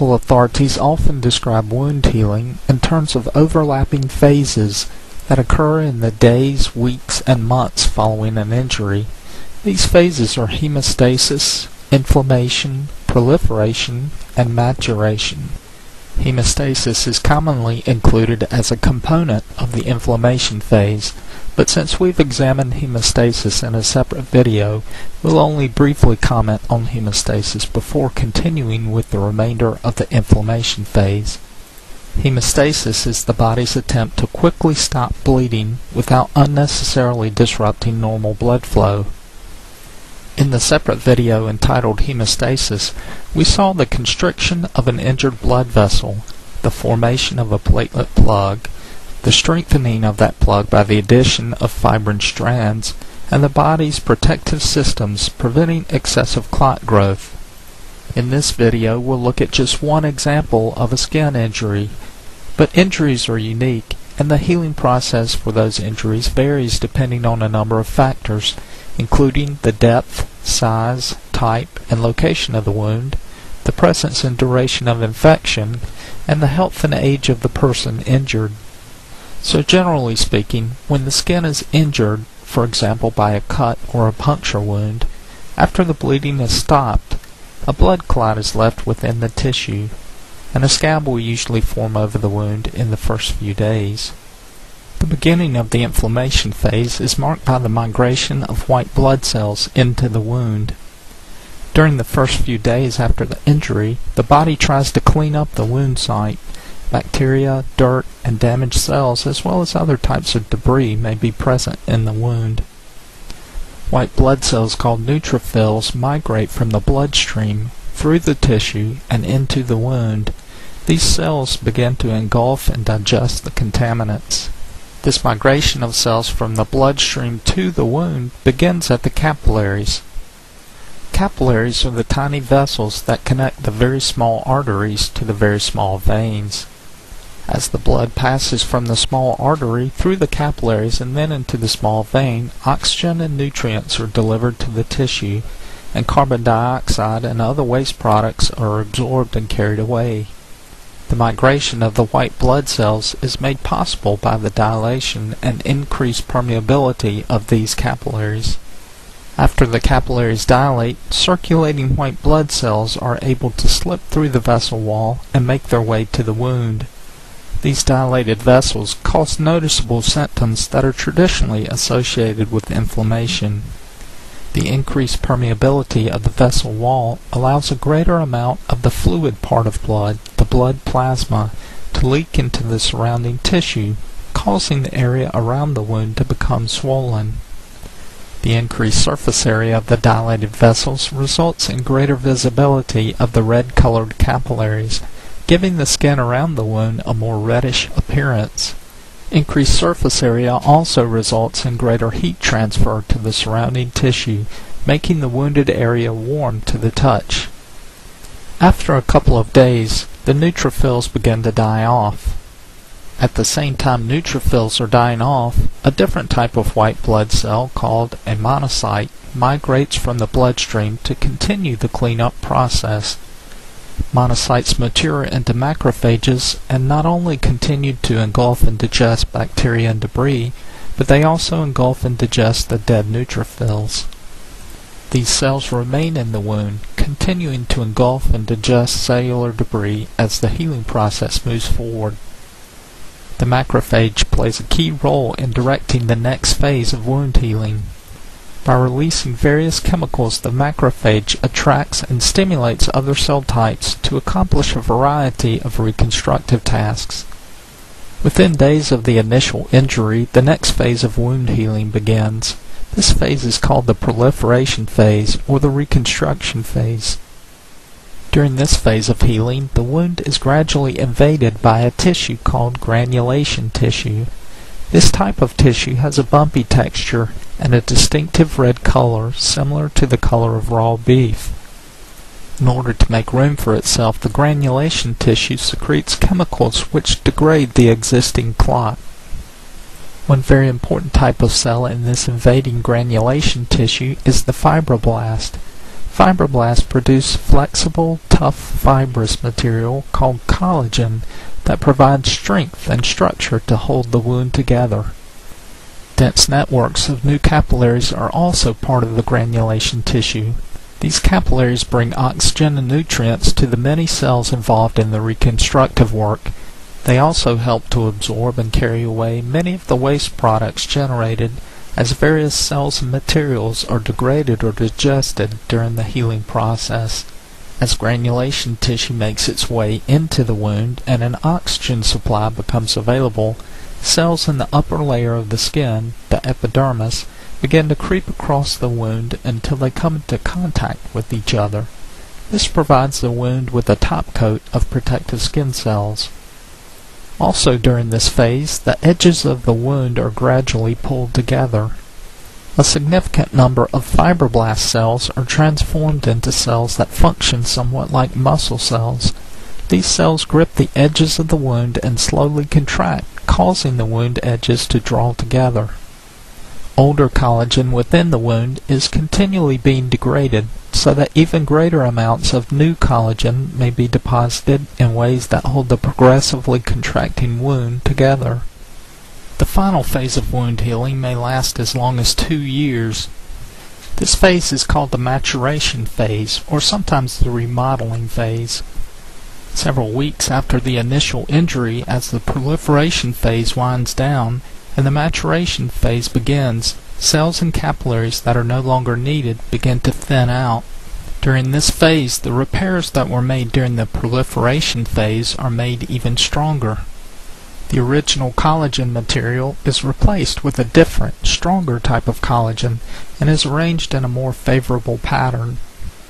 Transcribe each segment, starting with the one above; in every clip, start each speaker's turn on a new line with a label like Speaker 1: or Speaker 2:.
Speaker 1: medical authorities often describe wound healing in terms of overlapping phases that occur in the days, weeks, and months following an injury. These phases are hemostasis, inflammation, proliferation, and maturation. Hemostasis is commonly included as a component of the inflammation phase, but since we've examined hemostasis in a separate video, we'll only briefly comment on hemostasis before continuing with the remainder of the inflammation phase. Hemostasis is the body's attempt to quickly stop bleeding without unnecessarily disrupting normal blood flow. In the separate video entitled Hemostasis, we saw the constriction of an injured blood vessel, the formation of a platelet plug, the strengthening of that plug by the addition of fibrin strands, and the body's protective systems preventing excessive clot growth. In this video, we'll look at just one example of a skin injury, but injuries are unique, and the healing process for those injuries varies depending on a number of factors, including the depth, size, type, and location of the wound, the presence and duration of infection, and the health and age of the person injured. So generally speaking, when the skin is injured, for example by a cut or a puncture wound, after the bleeding is stopped, a blood clot is left within the tissue, and a scab will usually form over the wound in the first few days. The beginning of the inflammation phase is marked by the migration of white blood cells into the wound. During the first few days after the injury, the body tries to clean up the wound site. Bacteria, dirt, and damaged cells, as well as other types of debris, may be present in the wound. White blood cells called neutrophils migrate from the bloodstream through the tissue and into the wound. These cells begin to engulf and digest the contaminants. This migration of cells from the bloodstream to the wound begins at the capillaries. Capillaries are the tiny vessels that connect the very small arteries to the very small veins. As the blood passes from the small artery through the capillaries and then into the small vein, oxygen and nutrients are delivered to the tissue, and carbon dioxide and other waste products are absorbed and carried away. The migration of the white blood cells is made possible by the dilation and increased permeability of these capillaries. After the capillaries dilate, circulating white blood cells are able to slip through the vessel wall and make their way to the wound. These dilated vessels cause noticeable symptoms that are traditionally associated with inflammation. The increased permeability of the vessel wall allows a greater amount of the fluid part of blood, the blood plasma, to leak into the surrounding tissue, causing the area around the wound to become swollen. The increased surface area of the dilated vessels results in greater visibility of the red-colored capillaries, giving the skin around the wound a more reddish appearance. Increased surface area also results in greater heat transfer to the surrounding tissue, making the wounded area warm to the touch. After a couple of days, the neutrophils begin to die off. At the same time neutrophils are dying off, a different type of white blood cell called a monocyte migrates from the bloodstream to continue the cleanup process. Monocytes mature into macrophages and not only continue to engulf and digest bacteria and debris, but they also engulf and digest the dead neutrophils. These cells remain in the wound, continuing to engulf and digest cellular debris as the healing process moves forward. The macrophage plays a key role in directing the next phase of wound healing. By releasing various chemicals, the macrophage attracts and stimulates other cell types to accomplish a variety of reconstructive tasks. Within days of the initial injury, the next phase of wound healing begins. This phase is called the proliferation phase or the reconstruction phase. During this phase of healing, the wound is gradually invaded by a tissue called granulation tissue. This type of tissue has a bumpy texture and a distinctive red color similar to the color of raw beef. In order to make room for itself, the granulation tissue secretes chemicals which degrade the existing clot. One very important type of cell in this invading granulation tissue is the fibroblast. fibroblasts produce flexible, tough, fibrous material called collagen that provides strength and structure to hold the wound together. Dense networks of new capillaries are also part of the granulation tissue. These capillaries bring oxygen and nutrients to the many cells involved in the reconstructive work. They also help to absorb and carry away many of the waste products generated as various cells and materials are degraded or digested during the healing process. As granulation tissue makes its way into the wound and an oxygen supply becomes available, cells in the upper layer of the skin, the epidermis, begin to creep across the wound until they come into contact with each other. This provides the wound with a top coat of protective skin cells. Also during this phase, the edges of the wound are gradually pulled together. A significant number of fibroblast cells are transformed into cells that function somewhat like muscle cells. These cells grip the edges of the wound and slowly contract, causing the wound edges to draw together. Older collagen within the wound is continually being degraded so that even greater amounts of new collagen may be deposited in ways that hold the progressively contracting wound together. The final phase of wound healing may last as long as 2 years. This phase is called the maturation phase, or sometimes the remodeling phase. Several weeks after the initial injury, as the proliferation phase winds down and the maturation phase begins, cells and capillaries that are no longer needed begin to thin out. During this phase, the repairs that were made during the proliferation phase are made even stronger. The original collagen material is replaced with a different, stronger type of collagen and is arranged in a more favorable pattern,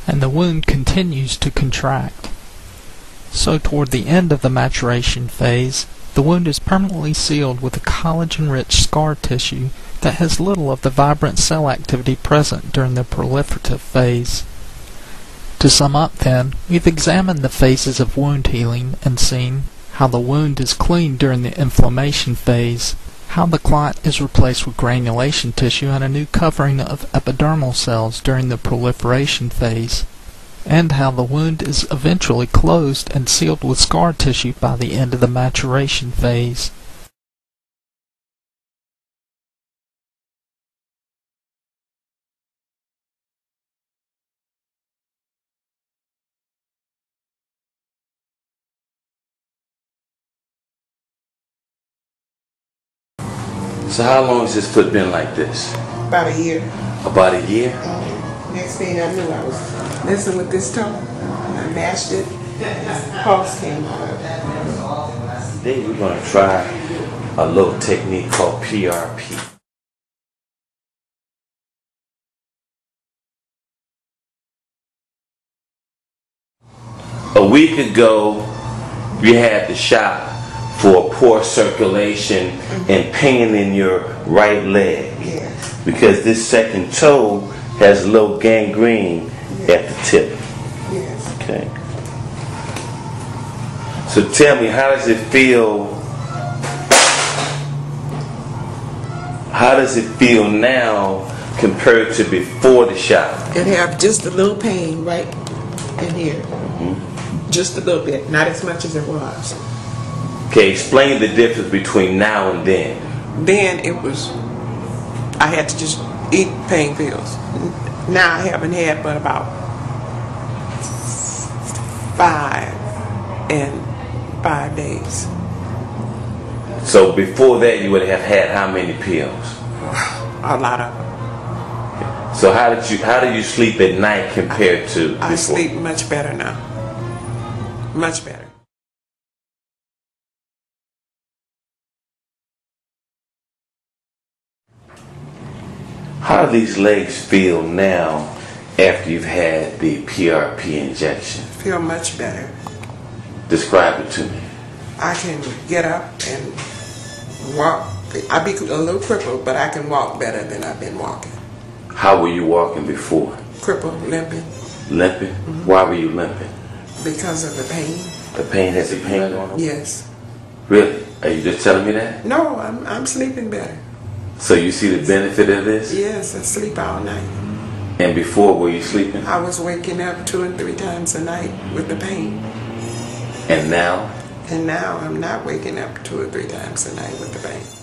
Speaker 1: and the wound continues to contract. So toward the end of the maturation phase, the wound is permanently sealed with a collagen-rich scar tissue that has little of the vibrant cell activity present during the proliferative phase. To sum up then, we've examined the phases of wound healing and seen how the wound is cleaned during the inflammation phase, how the clot is replaced with granulation tissue and a new covering of epidermal cells during the proliferation phase, and how the wound is eventually closed and sealed with scar tissue by the end of the maturation phase.
Speaker 2: So how long has this foot been like this?
Speaker 3: About a year.
Speaker 2: About a year?
Speaker 3: Next thing I knew, I was messing with this toe. I mashed it. Pulse came out of it.
Speaker 2: Today we're going to try a little technique called PRP. A week ago, we had the shot for poor circulation and pain in your right leg.
Speaker 3: Yes.
Speaker 2: Because this second toe has a little gangrene at the tip.
Speaker 3: Yes.
Speaker 2: Okay. So tell me, how does it feel? How does it feel now compared to before the shot?
Speaker 3: It have just a little pain right in here. Just a little bit, not as much as it was.
Speaker 2: Okay, explain the difference between now and then.
Speaker 3: Then it was, I had to just eat pain pills. Now I haven't had but about 5 days.
Speaker 2: So before that you would have had how many pills?
Speaker 3: A lot of them.
Speaker 2: So how do you sleep at night compared to before?
Speaker 3: I sleep much better now. Much better.
Speaker 2: How do these legs feel now after you've had the PRP injection?
Speaker 3: Feel much better.
Speaker 2: Describe it to me.
Speaker 3: I can get up and walk. I be a little crippled, but I can walk better than I've been walking.
Speaker 2: How were you walking before?
Speaker 3: Crippled, limping.
Speaker 2: Limping? Mm-hmm. Why were you limping?
Speaker 3: Because of the pain.
Speaker 2: The pain has a pain on it?
Speaker 3: Yes.
Speaker 2: Really? Are you just telling me that?
Speaker 3: No, I'm sleeping better.
Speaker 2: So you see the benefit of this?
Speaker 3: Yes, I sleep all night.
Speaker 2: And before, were you sleeping?
Speaker 3: I was waking up 2 and 3 times a night with the pain.
Speaker 2: And now?
Speaker 3: And now I'm not waking up 2 or 3 times a night with the pain.